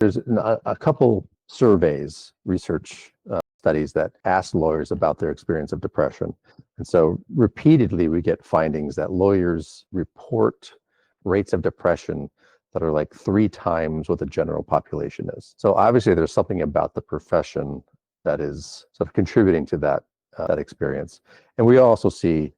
There's a couple surveys, research studies that ask lawyers about their experience of depression. And so repeatedly we get findings that lawyers report rates of depression that are like 3 times what the general population is. So obviously there's something about the profession that is sort of contributing to that experience. And we also see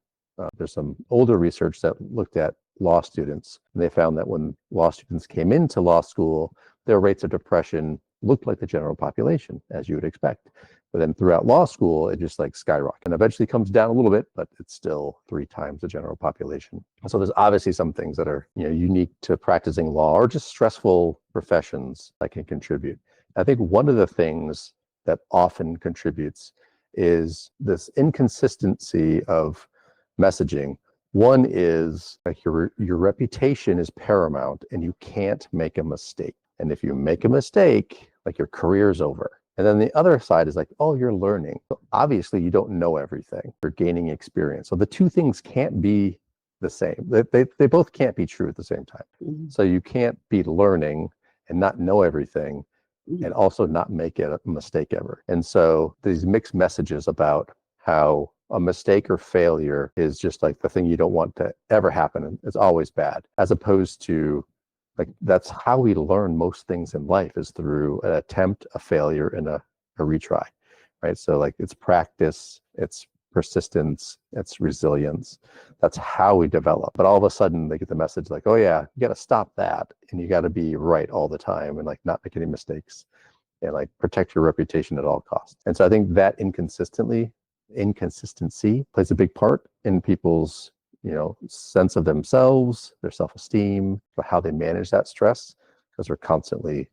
there's some older research that looked at law students, and they found that when law students came into law school, their rates of depression looked like the general population, as you would expect. But then throughout law school, it just like skyrockets and eventually comes down a little bit, but it's still 3 times the general population. So there's obviously some things that are, unique to practicing law or just stressful professions that can contribute. I think one of the things that often contributes is this inconsistency of messaging. One is like your reputation is paramount and you can't make a mistake. And if you make a mistake, like your career's over. And then the other side is like, oh, you're learning. So obviously you don't know everything. You're gaining experience. So the two things can't be the same. They both can't be true at the same time. Mm-hmm. So you can't be learning and not know everything and also not make a mistake ever. And so these mixed messages about how a mistake or failure is just like the thing you don't want to ever happen and it's always bad, as opposed to like that's how we learn most things in life, is through an attempt, a failure, and a retry, right? So like it's practice, it's persistence, it's resilience. That's how we develop. But all of a sudden they get the message like, oh yeah, you got to stop that and you got to be right all the time and like not make any mistakes and like protect your reputation at all costs. And so I think that inconsistency plays a big part in people's sense of themselves, their self-esteem, how they manage that stress, because they're constantly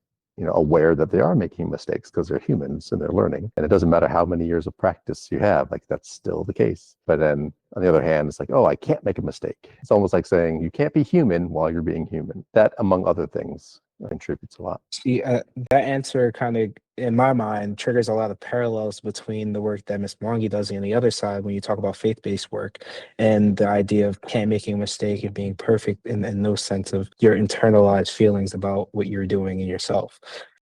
aware that they are making mistakes because they're humans and they're learning. And it doesn't matter how many years of practice you have, like that's still the case. But then on the other hand, it's like, oh, I can't make a mistake. It's almost like saying you can't be human while you're being human. That, among other things, contributes a lot. See, that answer kind of, in my mind, triggers a lot of parallels between the work that Ms. Mwangi does on the other side when you talk about faith-based work and the idea of can't making a mistake and being perfect in no sense of your internalized feelings about what you're doing in yourself.